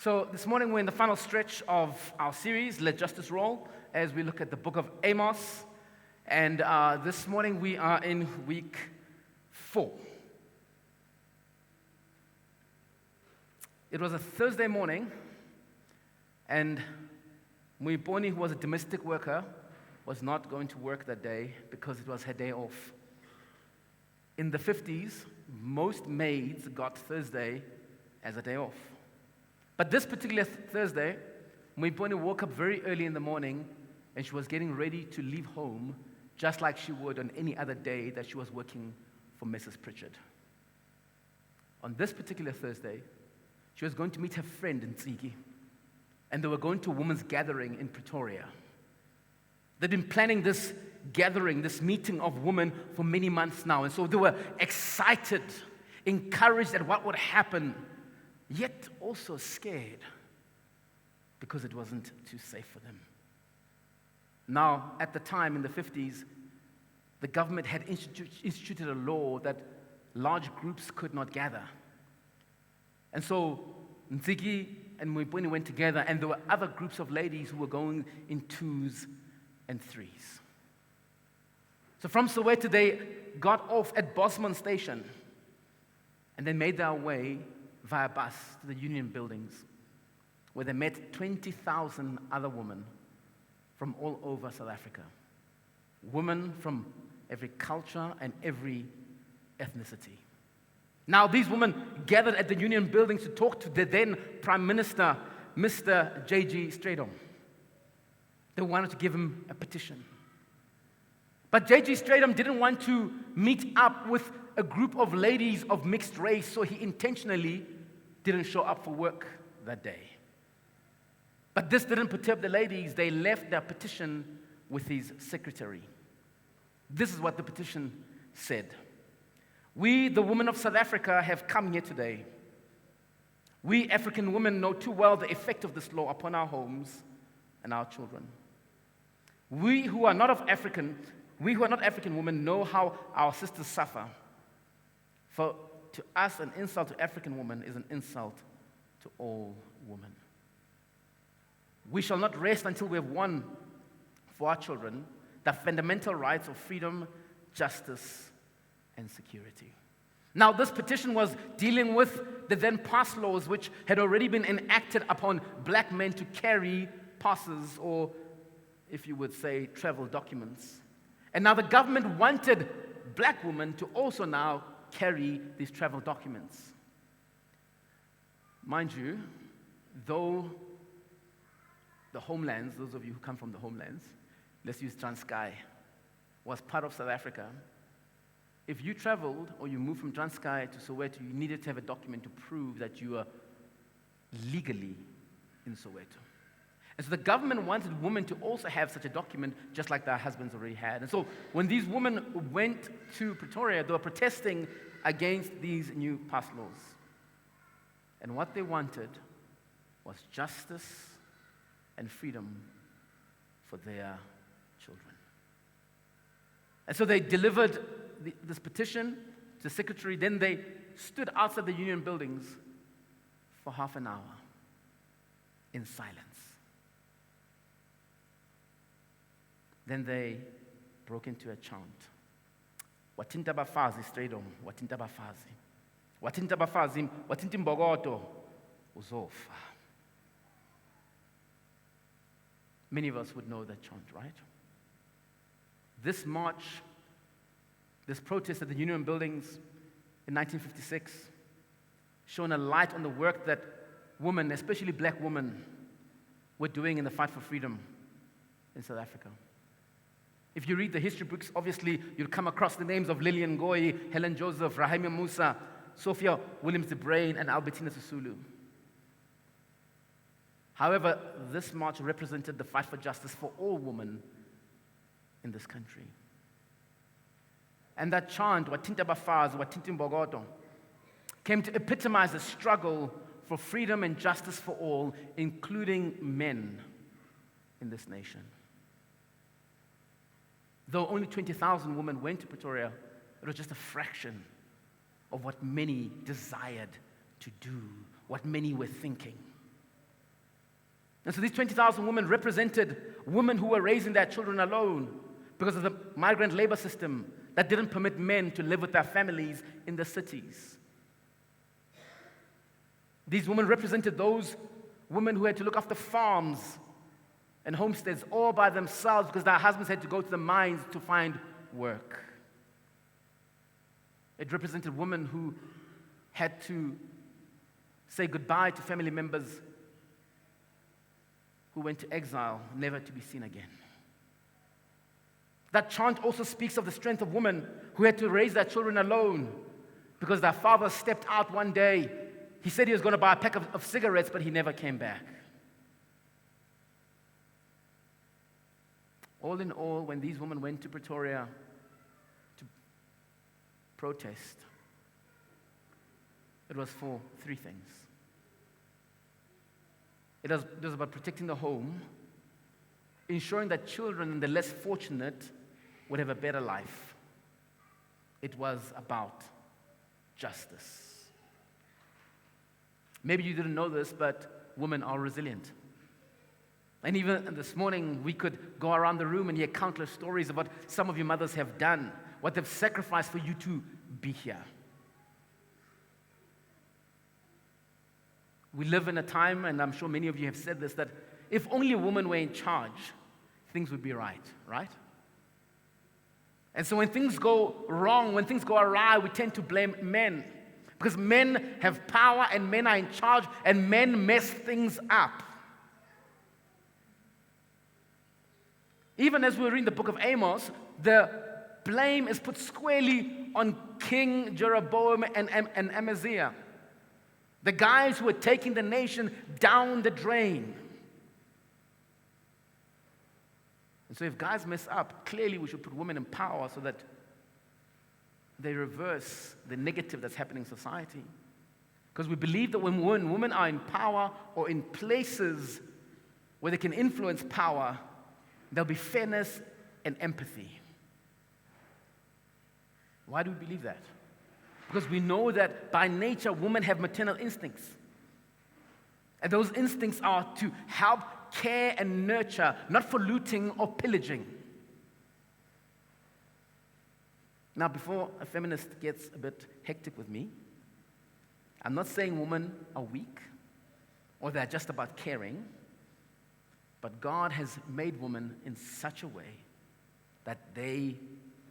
So this morning we're in the final stretch of our series, Let Justice Roll, as we look at the book of Amos. And this morning we are in week 4. It was a Thursday morning, and Muiponi, who was a domestic worker, was not going to work that day because it was her day off. In the 50s, most maids got Thursday as a day off. But this particular Thursday, Muiponi woke up very early in the morning, and she was getting ready to leave home, just like she would on any other day that she was working for Mrs. Pritchard. On this particular Thursday, she was going to meet her friend in Tsiki, and they were going to a women's gathering in Pretoria. They'd been planning this gathering, this meeting of women for many months now, and so they were excited, encouraged at what would happen, yet also scared because it wasn't too safe for them. Now, at the time in the 50s, the government had instituted a law that large groups could not gather. And so Nziki and Muipuni went together, and there were other groups of ladies who were going in 2s and 3s. So from Soweto, they got off at Bosman Station, and they made their way via bus to the union buildings, where they met 20,000 other women from all over South Africa. Women from every culture and every ethnicity. Now, these women gathered at the union buildings to talk to the then Prime Minister, Mr. J.G. Stradom. They wanted to give him a petition. But J.G. Stradom didn't want to meet up with a group of ladies of mixed race, so he intentionally didn't show up for work that day. But this didn't perturb the ladies. They left their petition with his secretary. This is what the petition said. We, the women of South Africa, have come here today. We African women know too well the effect of this law upon our homes and our children. We who are not African women know how our sisters suffer. For to us, an insult to African women is an insult to all women. We shall not rest until we have won for our children the fundamental rights of freedom, justice, and security. Now, this petition was dealing with the then pass laws which had already been enacted upon black men to carry passes, or, if you would say, travel documents. And now the government wanted black women to also now carry these travel documents. Mind you, though the homelands, those of you who come from the homelands, let's use Transkei, was part of South Africa, if you traveled or you moved from Transkei to Soweto, you needed to have a document to prove that you were legally in Soweto. And so the government wanted women to also have such a document, just like their husbands already had. And so when these women went to Pretoria, they were protesting against these new pass laws. And what they wanted was justice and freedom for their children. And so they delivered this petition to the secretary. Then they stood outside the union buildings for half an hour in silence. Then they broke into a chant. Watinta bafazi Stradom, watinta bafazi. Watinta bafazi, watinta mbogoto, uzofa. Many of us would know that chant, right? This march, this protest at the union buildings in 1956, shone a light on the work that women, especially black women, were doing in the fight for freedom in South Africa. If you read the history books, obviously, you'll come across the names of Lillian Ngoyi, Helen Joseph, Rahimia Musa, Sophia Williams-de Bruyn, and Albertina Sisulu. However, this march represented the fight for justice for all women in this country. And that chant, Watinta Bafazi, Watinta Mbogoto, came to epitomize the struggle for freedom and justice for all, including men in this nation. Though only 20,000 women went to Pretoria, it was just a fraction of what many desired to do, what many were thinking. And so these 20,000 women represented women who were raising their children alone because of the migrant labor system that didn't permit men to live with their families in the cities. These women represented those women who had to look after farms and homesteads all by themselves because their husbands had to go to the mines to find work. It represented women who had to say goodbye to family members who went to exile, never to be seen again. That chant also speaks of the strength of women who had to raise their children alone because their father stepped out one day. He said he was going to buy a pack of cigarettes, but he never came back. All in all, when these women went to Pretoria to protest, it was for three things. It was about protecting the home, ensuring that children and the less fortunate would have a better life. It was about justice. Maybe you didn't know this, but women are resilient. And even this morning, we could go around the room and hear countless stories of what some of your mothers have done, what they've sacrificed for you to be here. We live in a time, and I'm sure many of you have said this, that if only women were in charge, things would be right? And so when things go wrong, when things go awry, we tend to blame men. Because men have power, and men are in charge, and men mess things up. Even as we read the book of Amos, the blame is put squarely on King Jeroboam and Amaziah. The guys who were taking the nation down the drain. And so if guys mess up, clearly we should put women in power so that they reverse the negative that's happening in society. Because we believe that when women are in power or in places where they can influence power, there'll be fairness and empathy. Why do we believe that? Because we know that by nature, women have maternal instincts. And those instincts are to help, care, and nurture, not for looting or pillaging. Now, before a feminist gets a bit hectic with me, I'm not saying women are weak or they're just about caring, but God has made women in such a way that they,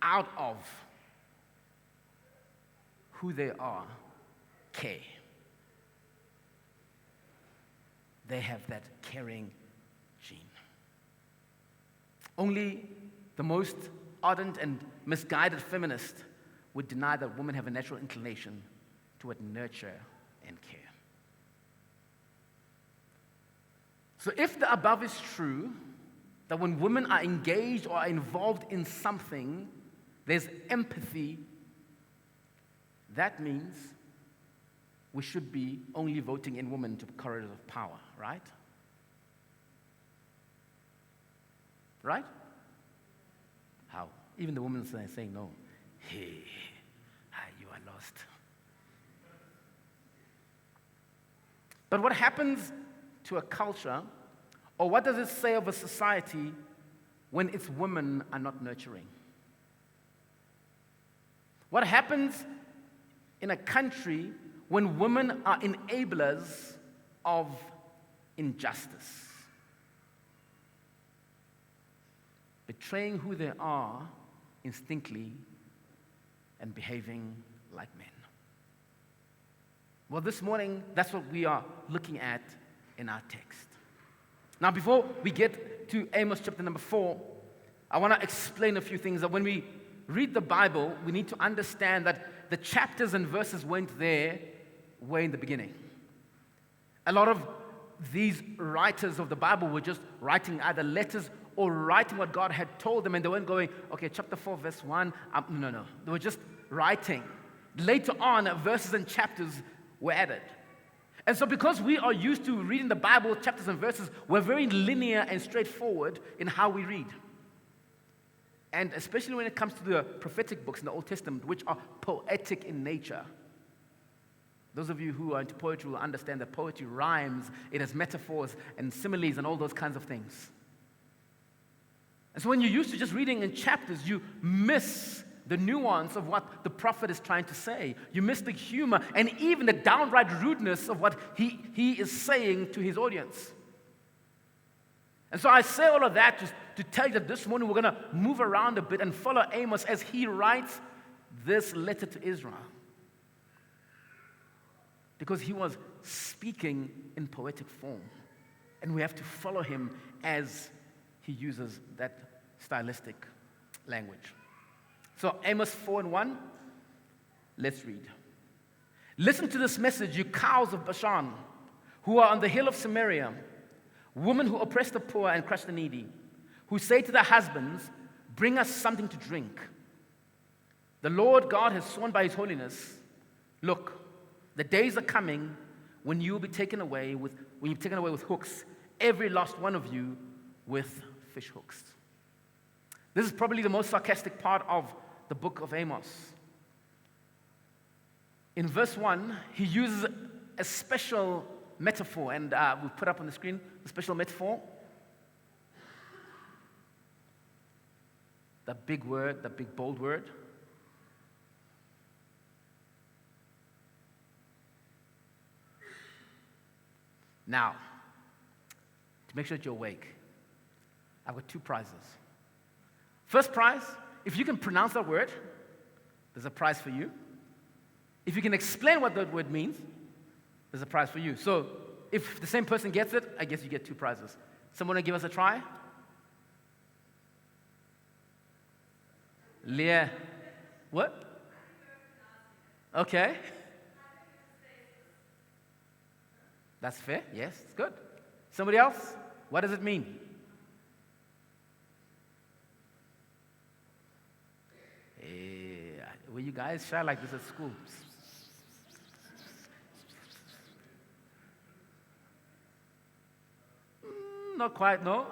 out of who they are, care. They have that caring gene. Only the most ardent and misguided feminist would deny that women have a natural inclination toward nurture and care. So if the above is true, that when women are engaged or are involved in something, there's empathy, that means we should be only voting in women to corridors of power, right? Right? How? Even the women are saying no. Hey, you are lost. But what happens to a culture, or what does it say of a society when its women are not nurturing? What happens in a country when women are enablers of injustice, betraying who they are instinctively and behaving like men? Well, this morning, that's what we are looking at in our text. Now, before we get to Amos chapter number 4, I want to explain a few things. That when we read the Bible, we need to understand that the chapters and verses weren't there way in the beginning. A lot of these writers of the Bible were just writing either letters or writing what God had told them, and they weren't going, okay, chapter 4, verse 1. No. They were just writing. Later on, verses and chapters were added. And so because we are used to reading the Bible, chapters and verses, we're very linear and straightforward in how we read. And especially when it comes to the prophetic books in the Old Testament, which are poetic in nature. Those of you who are into poetry will understand that poetry rhymes, it has metaphors and similes and all those kinds of things. And so when you're used to just reading in chapters, you miss the nuance of what the prophet is trying to say. You miss the humor and even the downright rudeness of what he is saying to his audience. And so I say all of that just to tell you that this morning we're going to move around a bit and follow Amos as he writes this letter to Israel. Because he was speaking in poetic form. And we have to follow him as he uses that stylistic language. So Amos 4:1, let's read. Listen to this message, you cows of Bashan, who are on the hill of Samaria, women who oppress the poor and crush the needy, who say to their husbands, bring us something to drink. The Lord God has sworn by his holiness, look, the days are coming when you will be taken away with hooks, every last one of you with fish hooks. This is probably the most sarcastic part of the book of Amos. In verse 1, he uses a special metaphor, and we'll put up on the screen the special metaphor. That big word, that big bold word. Now, to make sure that you're awake, I've got 2 prizes. First prize, if you can pronounce that word, there's a prize for you. If you can explain what that word means, there's a prize for you. So, if the same person gets it, I guess you get 2 prizes. Someone want to give us a try? Leah. What? Okay. That's fair. Yes, it's good. Somebody else? What does it mean? Were you guys shy like this at school? Not quite, no.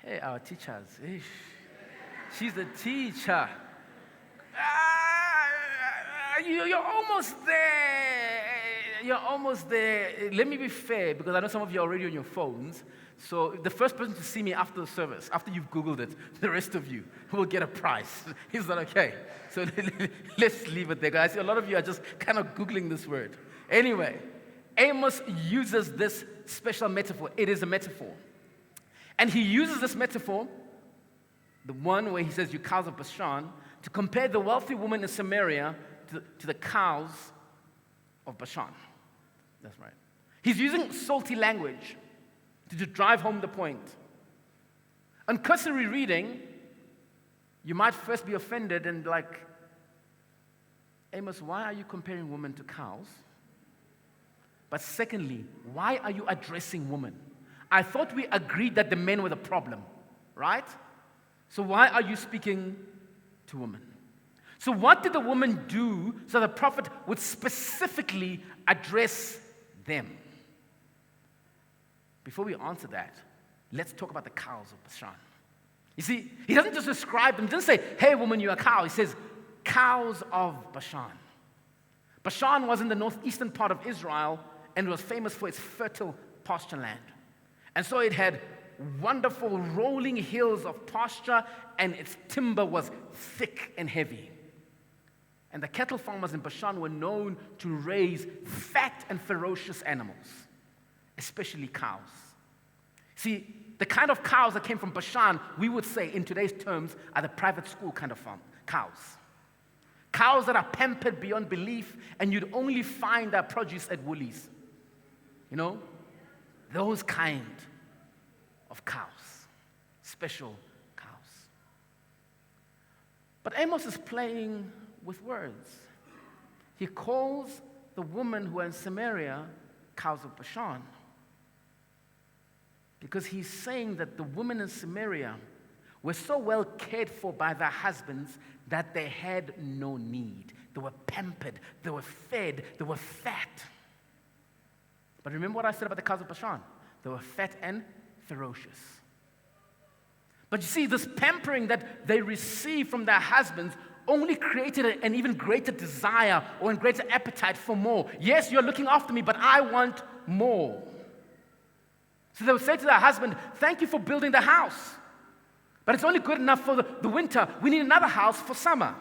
Hey, our teachers. Eesh. She's a teacher. You're almost there. You're almost there. Let me be fair, because I know some of you are already on your phones. So the first person to see me after the service, after you've Googled it, the rest of you will get a prize. Is that okay? So let's leave it there, guys. A lot of you are just kind of Googling this word. Anyway, Amos uses this special metaphor. It is a metaphor. And he uses this metaphor, the one where he says, you cows of Bashan, to compare the wealthy woman in Samaria to the cows of Bashan. That's right. He's using salty language to drive home the point. On cursory reading, you might first be offended and like, Amos, why are you comparing women to cows? But secondly, why are you addressing women? I thought we agreed that the men were the problem, right? So why are you speaking to women? So what did the woman do so the prophet would specifically address them? Before we answer that, let's talk about the cows of Bashan. You see, he doesn't just describe them. He doesn't say, hey, woman, you're a cow. He says, cows of Bashan. Bashan was in the northeastern part of Israel and was famous for its fertile pasture land. And so it had wonderful rolling hills of pasture, and its timber was thick and heavy. And the cattle farmers in Bashan were known to raise fat and ferocious animals, especially cows. See, the kind of cows that came from Bashan, we would say in today's terms, are the private school kind of cows. Cows that are pampered beyond belief, and you'd only find their produce at Woolies. You know? Those kind of cows. Special cows. But Amos is playing with words. He calls the women who are in Samaria cows of Bashan. Because he's saying that the women in Samaria were so well cared for by their husbands that they had no need. They were pampered, they were fed, they were fat. But remember what I said about the cows of Bashan? They were fat and ferocious. But you see, this pampering that they received from their husbands only created an even greater desire or a greater appetite for more. Yes, you're looking after me, but I want more. So they would say to their husband, thank you for building the house, but it's only good enough for the winter. We need another house for summer.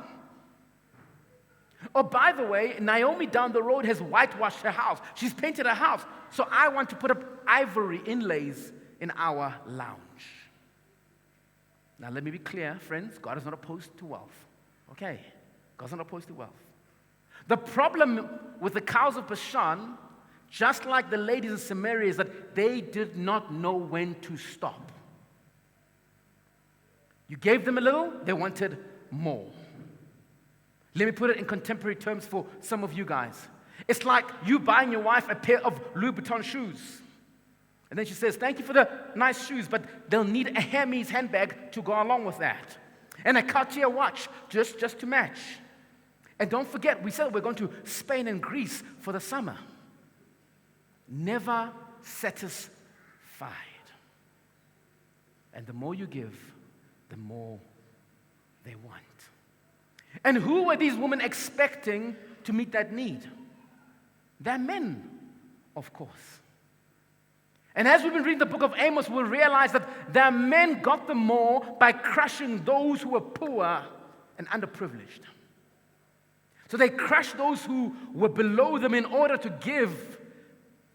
Oh, by the way, Naomi down the road has whitewashed her house. She's painted her house. So I want to put up ivory inlays in our lounge. Now, let me be clear, friends. God is not opposed to wealth. Okay? God's not opposed to wealth. The problem with the cows of Bashan, just like the ladies in Samaria, is that they did not know when to stop. You gave them a little, they wanted more. Let me put it in contemporary terms for some of you guys. It's like you buying your wife a pair of Louis Vuitton shoes. And then she says, thank you for the nice shoes, but they'll need a Hermes handbag to go along with that. And a Cartier watch just to match. And don't forget, we said we're going to Spain and Greece for the summer. Never satisfied. And the more you give, the more they want. And who were these women expecting to meet that need? They're men, of course. And as we've been reading the book of Amos, we'll realize that their men got them more by crushing those who were poor and underprivileged. So they crushed those who were below them in order to give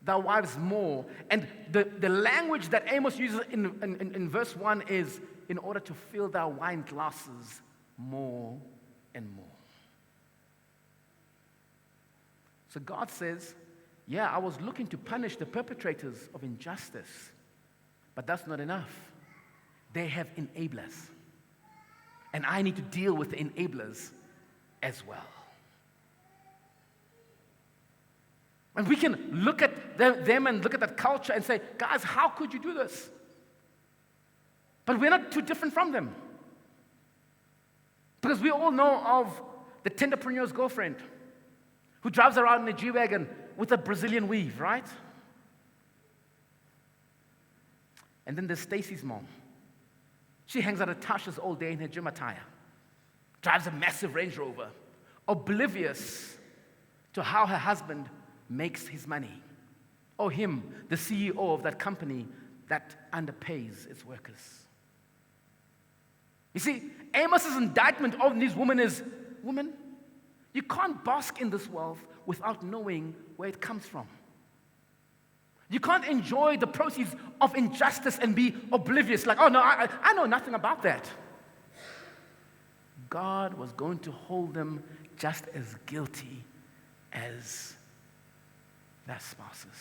their wives more. And the language that Amos uses in verse 1 is in order to fill their wine glasses more and more. So God says, yeah, I was looking to punish the perpetrators of injustice, but that's not enough. They have enablers. And I need to deal with the enablers as well. And we can look at them and look at that culture and say, guys, how could you do this? But we're not too different from them. Because we all know of the tenderpreneur's girlfriend who drives around in a G-Wagon with a Brazilian weave, right? And then there's Stacy's mom. She hangs out at Tasha's all day in her gym attire, drives a massive Range Rover, oblivious to how her husband makes his money, or him, the CEO of that company that underpays its workers. You see, Amos's indictment of these women is, woman, you can't bask in this wealth without knowing where it comes from. You can't enjoy the proceeds of injustice and be oblivious, like, oh no, I know nothing about that. God was going to hold them just as guilty as their spouses.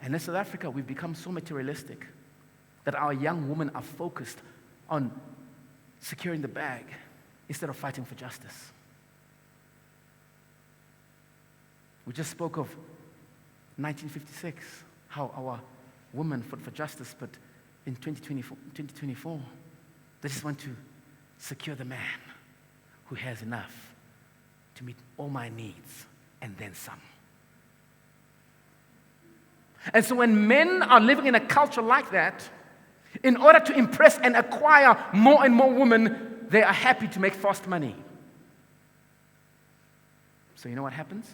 And in South Africa, we've become so materialistic that our young women are focused on securing the bag instead of fighting for justice. We just spoke of 1956, how our women fought for justice, but in 2024, they just want to secure the man who has enough to meet all my needs and then some. And so when men are living in a culture like that, in order to impress and acquire more and more women, they are happy to make fast money. So you know what happens?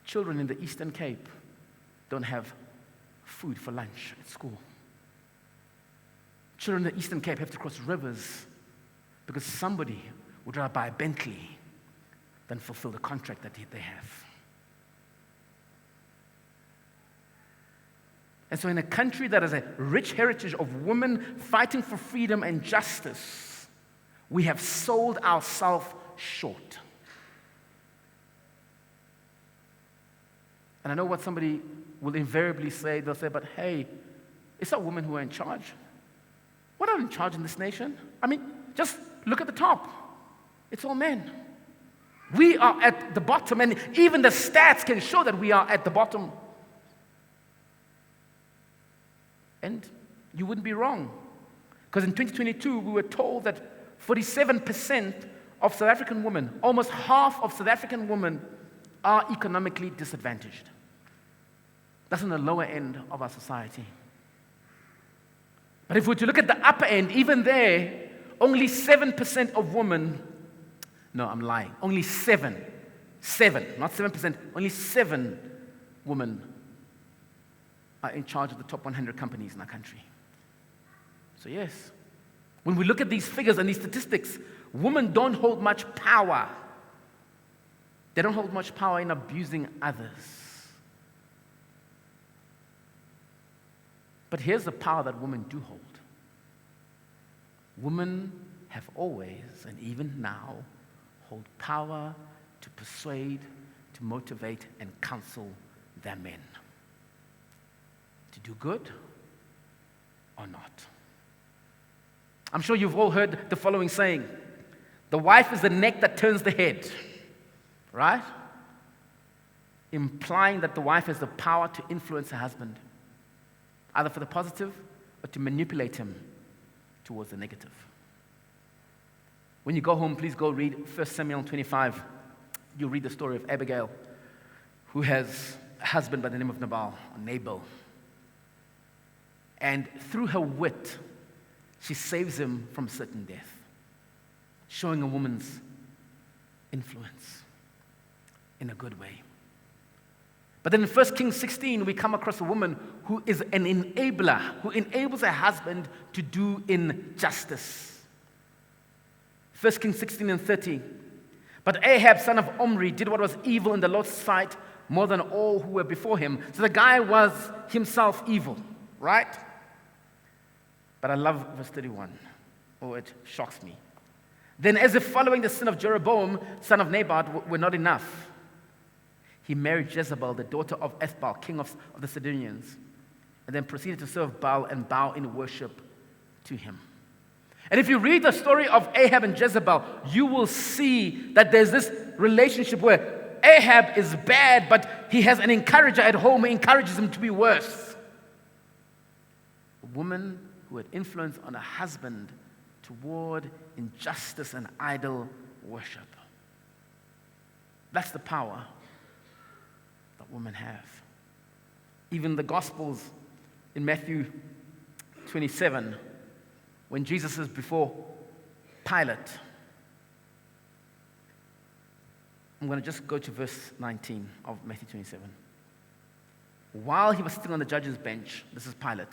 Children in the Eastern Cape don't have food for lunch at school. Children in the Eastern Cape have to cross rivers because somebody would rather buy a Bentley than fulfill the contract that they have. And so in a country that has a rich heritage of women fighting for freedom and justice, we have sold ourselves short. And I know what somebody will invariably say. They'll say, but hey, it's our women who are in charge. We're not in charge in this nation. I mean, just look at the top. It's all men. We are at the bottom, and even the stats can show that we are at the bottom. And you wouldn't be wrong. Because in 2022, we were told that 47% of South African women, almost half of South African women, are economically disadvantaged. That's on the lower end of our society. But if we were to look at the upper end, even there, only 7% of women, no, I'm lying, only 7, not 7%, only 7 women are in charge of the top 100 companies in our country. So yes, when we look at these figures and these statistics, women don't hold much power. They don't hold much power in abusing others. But here's the power that women do hold. Women have always, and even now, hold power to persuade, to motivate, and counsel their men to do good or not. I'm sure you've all heard the following saying: the wife is the neck that turns the head, right? Implying that the wife has the power to influence her husband, either for the positive or to manipulate him towards the negative. When you go home, please go read 1 Samuel 25. You'll read the story of Abigail, who has a husband by the name of Nabal. And through her wit, she saves him from certain death, showing a woman's influence in a good way. But then in 1 Kings 16, we come across a woman who is an enabler, who enables her husband to do injustice. 1 Kings 16 and 30. But Ahab, son of Omri, did what was evil in the Lord's sight more than all who were before him. So the guy was himself evil, right? But I love verse 31. Oh, it shocks me. Then, as if following the sin of Jeroboam, son of Nebat, were not enough, he married Jezebel, the daughter of Ethbaal, king of the Sidonians, and then proceeded to serve Baal and bow in worship to him. And if you read the story of Ahab and Jezebel, you will see that there's this relationship where Ahab is bad, but he has an encourager at home who encourages him to be worse. A woman who had influence on a husband toward injustice and idol worship. That's the power that women have. Even the Gospels in Matthew 27, when Jesus is before Pilate. I'm going to just go to verse 19 of Matthew 27. While he was sitting on the judge's bench, this is Pilate,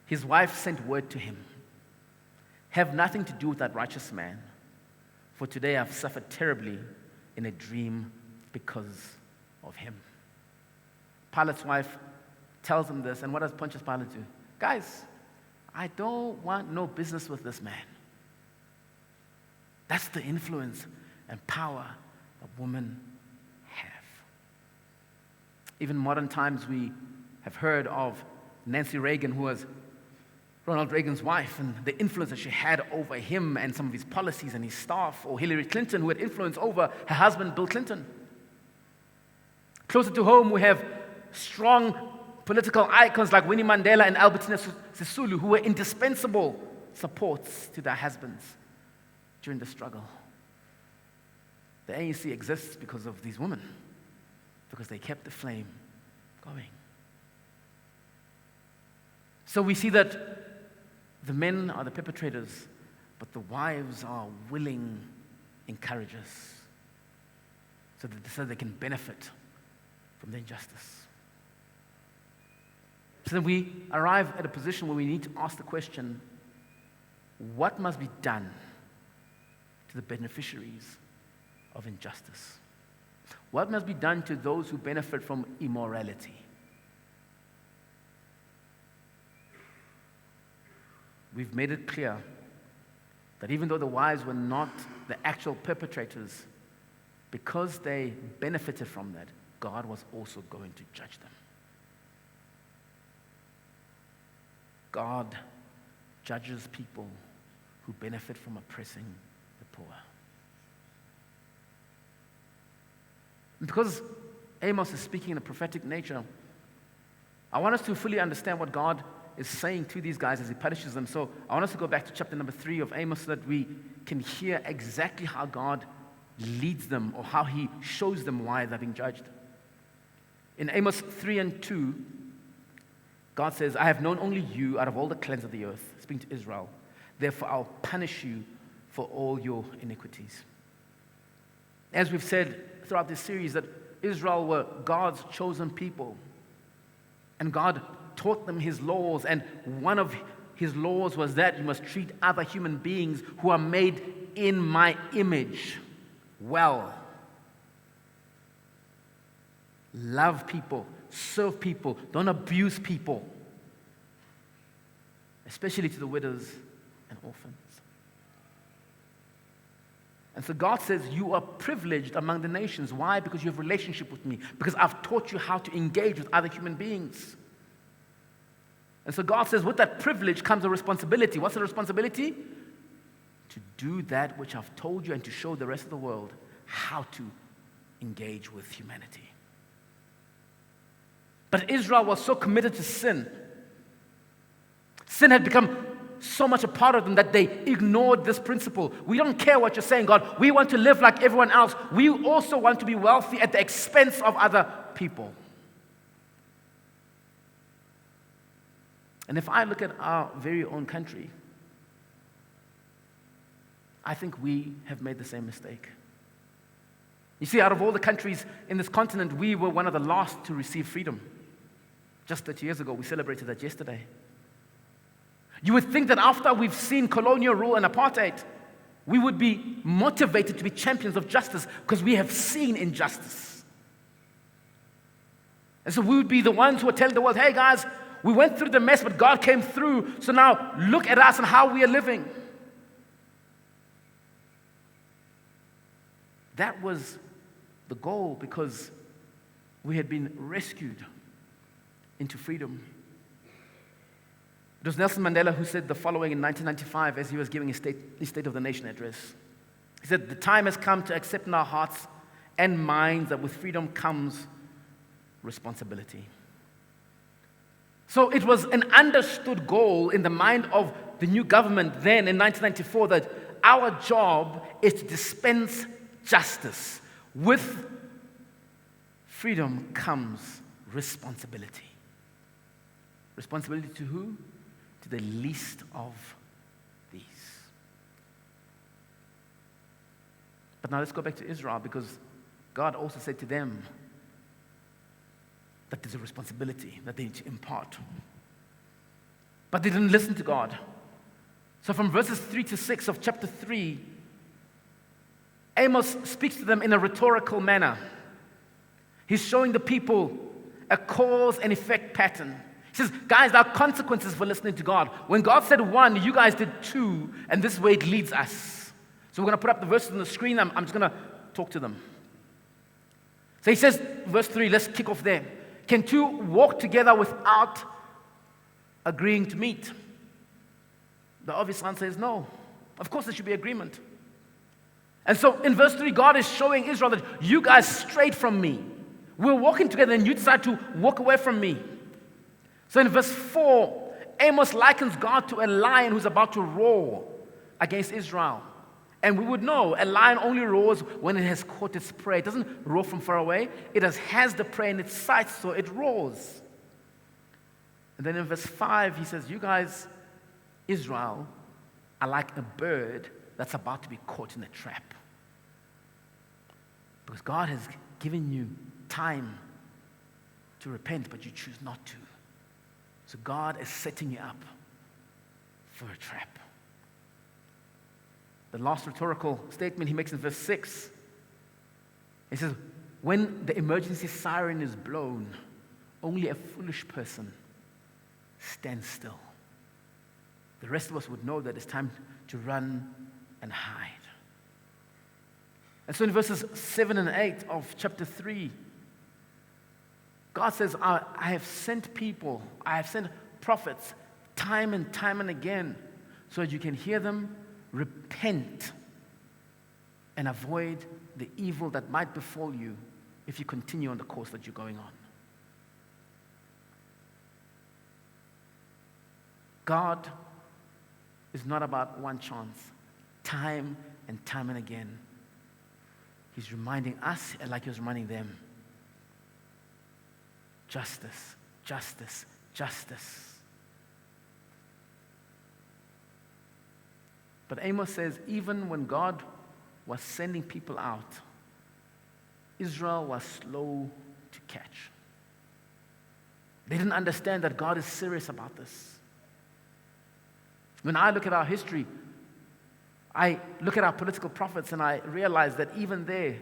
his wife sent word to him, "Have nothing to do with that righteous man, for today I've suffered terribly in a dream because of him." Pilate's wife tells him this, and what does Pontius Pilate do? Guys, I don't want no business with this man. That's the influence and power that women have. Even modern times, we have heard of Nancy Reagan, who was Ronald Reagan's wife, and the influence that she had over him and some of his policies and his staff, or Hillary Clinton, who had influence over her husband, Bill Clinton. Closer to home, we have strong political icons like Winnie Mandela and Albertina Sisulu, who were indispensable supports to their husbands during the struggle. The ANC exists because of these women, because they kept the flame going. So we see that the men are the perpetrators, but the wives are willing encouragers so that they can benefit from the injustice. So then we arrive at a position where we need to ask the question, what must be done to the beneficiaries of injustice? What must be done to those who benefit from immorality? We've made it clear that even though the wives were not the actual perpetrators, because they benefited from that, God was also going to judge them. God judges people who benefit from oppressing the poor. And because Amos is speaking in a prophetic nature, I want us to fully understand what God is saying to these guys as he punishes them. So I want us to go back to chapter number 3 of Amos so that we can hear exactly how God leads them or how he shows them why they're being judged. In Amos 3:2, God says, I have known only you out of all the clans of the earth, speaking to Israel. Therefore, I'll punish you for all your iniquities. As we've said throughout this series, that Israel were God's chosen people. And God taught them his laws, and one of his laws was that you must treat other human beings who are made in my image well. Love people, serve people, don't abuse people, especially to the widows and orphans. And so God says, you are privileged among the nations. Why? Because you have a relationship with me. Because I've taught you how to engage with other human beings. And so God says, with that privilege comes a responsibility. What's the responsibility? To do that which I've told you and to show the rest of the world how to engage with humanity. But Israel was so committed to sin. Sin had become so much a part of them that they ignored this principle. We don't care what you're saying, God. We want to live like everyone else. We also want to be wealthy at the expense of other people. And if I look at our very own country, I think we have made the same mistake. You see, out of all the countries in this continent, we were one of the last to receive freedom. Just 30 years ago, we celebrated that yesterday. You would think that after we've seen colonial rule and apartheid, we would be motivated to be champions of justice because we have seen injustice. And so we would be the ones who are telling the world, hey guys, we went through the mess, but God came through, so now look at us and how we are living. That was the goal because we had been rescued into freedom. It was Nelson Mandela who said the following in 1995 as he was giving his State of the Nation address. He said, the time has come to accept in our hearts and minds that with freedom comes responsibility. So it was an understood goal in the mind of the new government then in 1994 that our job is to dispense justice. With freedom comes responsibility. Responsibility to who? To the least of these. But now let's go back to Israel because God also said to them that there's a responsibility that they need to impart. But they didn't listen to God. So from verses 3 to 6 of chapter 3, Amos speaks to them in a rhetorical manner. He's showing the people a cause and effect pattern. He says, guys, there are consequences for listening to God. When God said 1, you guys did 2, and this is where it leads us. So we're going to put up the verses on the screen. I'm just going to talk to them. So he says, verse 3, let's kick off there. Can two walk together without agreeing to meet? The obvious answer is no. Of course, there should be agreement. And so in verse 3, God is showing Israel that you guys strayed from me. We're walking together and you decide to walk away from me. So in verse 4, Amos likens God to a lion who's about to roar against Israel. And we would know a lion only roars when it has caught its prey. It doesn't roar from far away. It has the prey in its sights, so it roars. And then in verse 5, he says, you guys, Israel, are like a bird that's about to be caught in a trap. Because God has given you time to repent, but you choose not to. So God is setting you up for a trap. The last rhetorical statement he makes in verse 6, he says, when the emergency siren is blown, only a foolish person stands still. The rest of us would know that it's time to run and hide. And so in verses 7 and 8 of chapter 3, God says, I have sent people, I have sent prophets time and again so that you can hear them repent and avoid the evil that might befall you if you continue on the course that you're going on. God is not about one chance. Time and time and again, He's reminding us, and like He was reminding them, justice, justice, justice. But Amos says, even when God was sending people out, Israel was slow to catch. They didn't understand that God is serious about this. When I look at our history, I look at our political prophets and I realize that even there,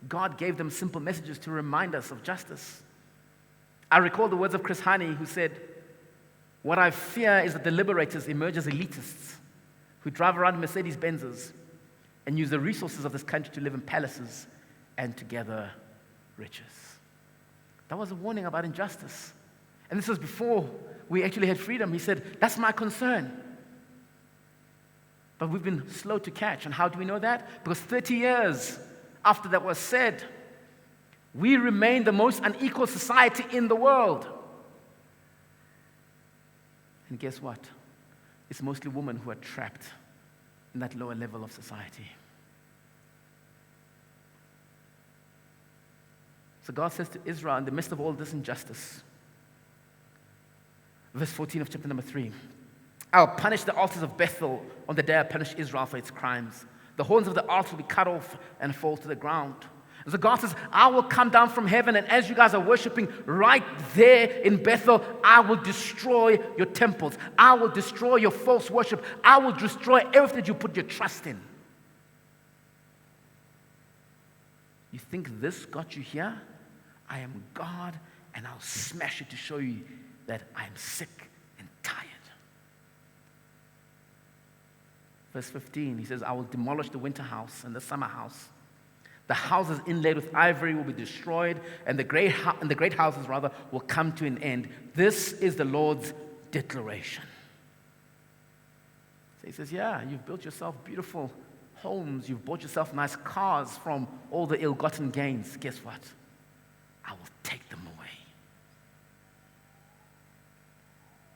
God gave them simple messages to remind us of justice. I recall the words of Chris Hani, who said, "What I fear is that the liberators emerge as elitists who drive around Mercedes-Benzes and use the resources of this country to live in palaces and to gather riches." That was a warning about injustice. And this was before we actually had freedom. He said, that's my concern. But we've been slow to catch. And how do we know that? Because 30 years after that was said, we remain the most unequal society in the world. And guess what? It's mostly women who are trapped in that lower level of society. So God says to Israel, in the midst of all this injustice, verse 14 of chapter number 3, I'll punish the altars of Bethel on the day I punish Israel for its crimes. The horns of the altar will be cut off and fall to the ground. And so God says, I will come down from heaven, and as you guys are worshiping right there in Bethel, I will destroy your temples. I will destroy your false worship. I will destroy everything that you put your trust in. You think this got you here? I am God, and I'll smash it to show you that I am sick and tired. Verse 15, he says, I will demolish the winter house and the summer house. The houses inlaid with ivory will be destroyed, and the great houses, will come to an end. This is the Lord's declaration. So he says, yeah, you've built yourself beautiful homes. You've bought yourself nice cars from all the ill-gotten gains. Guess what? I will take them away.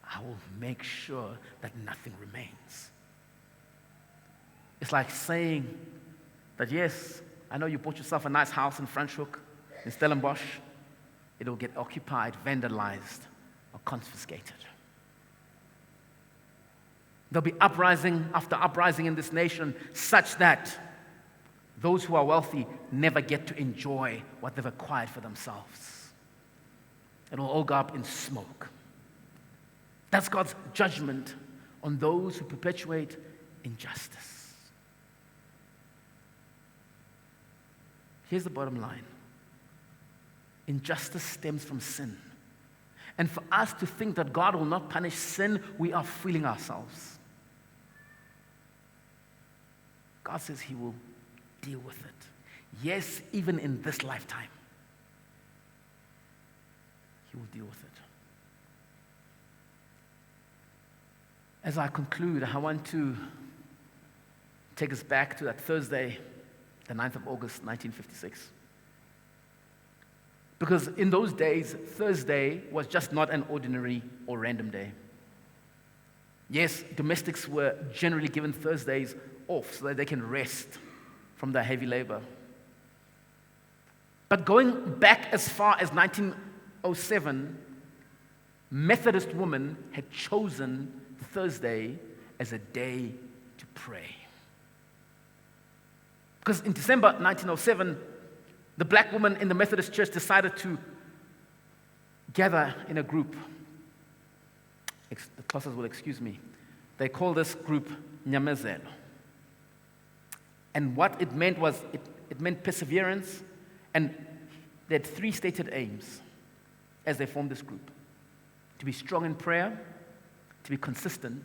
I will make sure that nothing remains. It's like saying that, yes, I know you bought yourself a nice house in Franschhoek, in Stellenbosch. It will get occupied, vandalized, or confiscated. There'll be uprising after uprising in this nation such that those who are wealthy never get to enjoy what they've acquired for themselves. It will all go up in smoke. That's God's judgment on those who perpetuate injustice. Here's the bottom line. Injustice stems from sin. And for us to think that God will not punish sin, we are fooling ourselves. God says He will deal with it. Yes, even in this lifetime, He will deal with it. As I conclude, I want to take us back to that Thursday, the 9th of August, 1956. Because in those days, Thursday was just not an ordinary or random day. Yes, domestics were generally given Thursdays off so that they can rest from their heavy labor. But going back as far as 1907, Methodist women had chosen Thursday as a day to pray. Because in December 1907, the black women in the Methodist Church decided to gather in a group. The classes will excuse me. They call this group Nyamezelo. And what it meant was, it meant perseverance, and they had 3 stated aims as they formed this group. To be strong in prayer, to be consistent,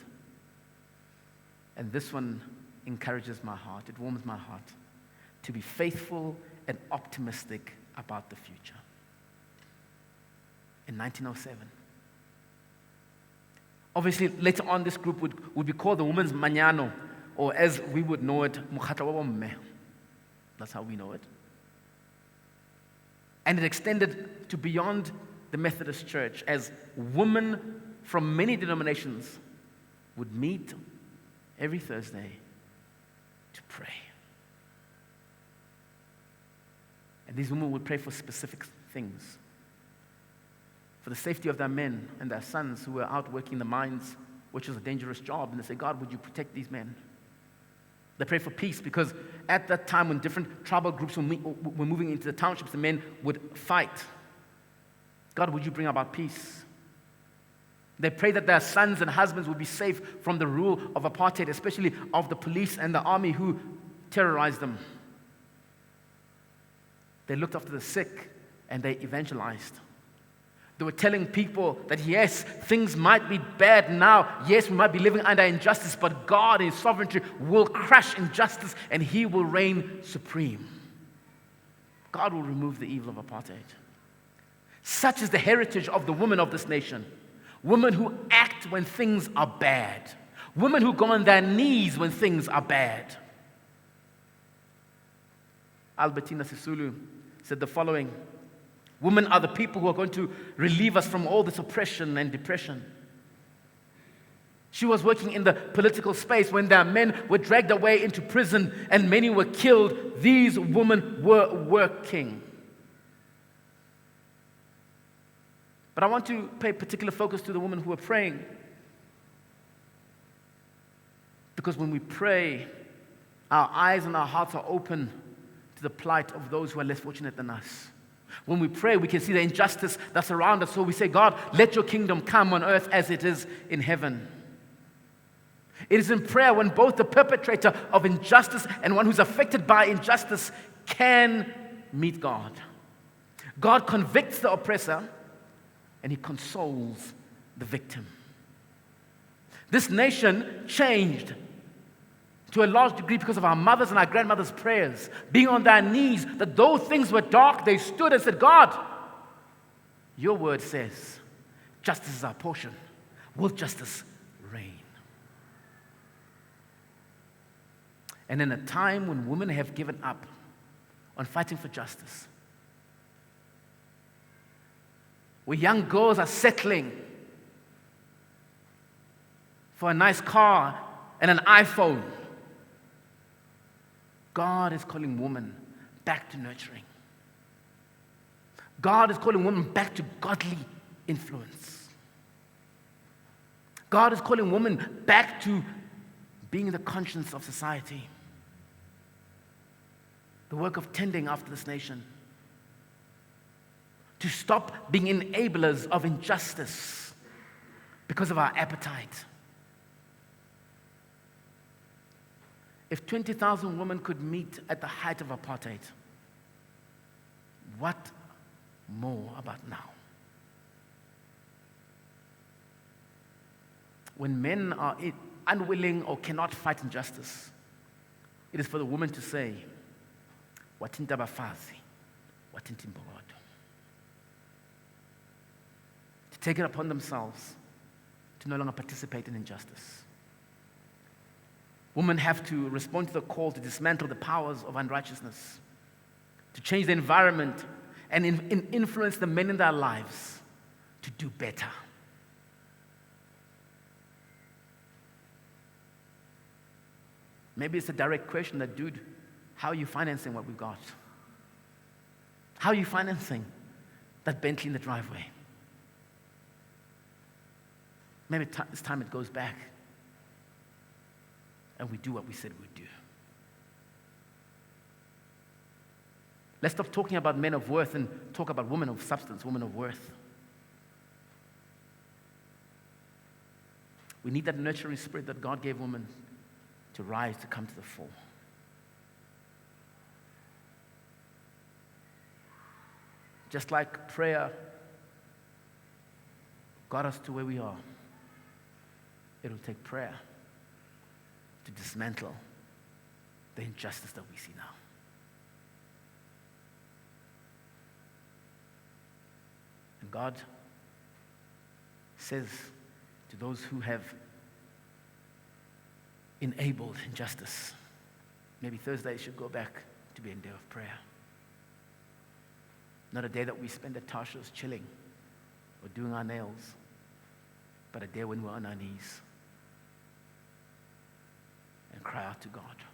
and this one encourages my heart, it warms my heart, to be faithful and optimistic about the future. In 1907. Obviously, later on, this group would be called the Women's Manyano, or as we would know it, Mokgatlo wa Bomme. That's how we know it. And it extended to beyond the Methodist Church, as women from many denominations would meet every Thursday to pray. And these women would pray for specific things. For the safety of their men and their sons who were out working the mines, which was a dangerous job. And they say, God, would you protect these men? They pray for peace because at that time when different tribal groups were moving into the townships, the men would fight. God, would you bring about peace? They pray that their sons and husbands would be safe from the rule of apartheid, especially of the police and the army who terrorized them. They looked after the sick and they evangelized. They were telling people that yes, things might be bad now. Yes, we might be living under injustice, but God in His sovereignty will crush injustice and He will reign supreme. God will remove the evil of apartheid. Such is the heritage of the women of this nation. Women who act when things are bad. Women who go on their knees when things are bad. Albertina Sisulu said the following: women are the people who are going to relieve us from all this oppression and depression. She was working in the political space when their men were dragged away into prison and many were killed. These women were working. But I want to pay particular focus to the women who are praying. Because when we pray, our eyes and our hearts are open to the plight of those who are less fortunate than us. When we pray, we can see the injustice that's around us. So we say, God, let your kingdom come on earth as it is in heaven. It is in prayer when both the perpetrator of injustice and one who's affected by injustice can meet God. God convicts the oppressor and He consoles the victim. This nation changed to a large degree because of our mothers and our grandmothers' prayers, being on their knees, that though things were dark, they stood and said, God, your word says, justice is our portion. Will justice reign? And in a time when women have given up on fighting for justice, where young girls are settling for a nice car and an iPhone, God is calling women back to nurturing. God is calling women back to godly influence. God is calling women back to being the conscience of society. The work of tending after this nation. To stop being enablers of injustice because of our appetite. If 20,000 women could meet at the height of apartheid, what more about now? When men are unwilling or cannot fight injustice, it is for the woman to say, "Watinta bafazi, watinta imbogodo." To take it upon themselves to no longer participate in injustice. Women have to respond to the call to dismantle the powers of unrighteousness, to change the environment and influence the men in their lives to do better. Maybe it's a direct question that, dude, how are you financing what we've got? How are you financing that Bentley in the driveway? Maybe it's time it goes back and we do what we said we'd do. Let's stop talking about men of worth and talk about women of substance, women of worth. We need that nurturing spirit that God gave women to rise, to come to the fore. Just like prayer got us to where we are, it'll take prayer to dismantle the injustice that we see now. And God says to those who have enabled injustice, maybe Thursday should go back to be a day of prayer. Not a day that we spend at Tasha's chilling or doing our nails, but a day when we're on our knees and cry out to God.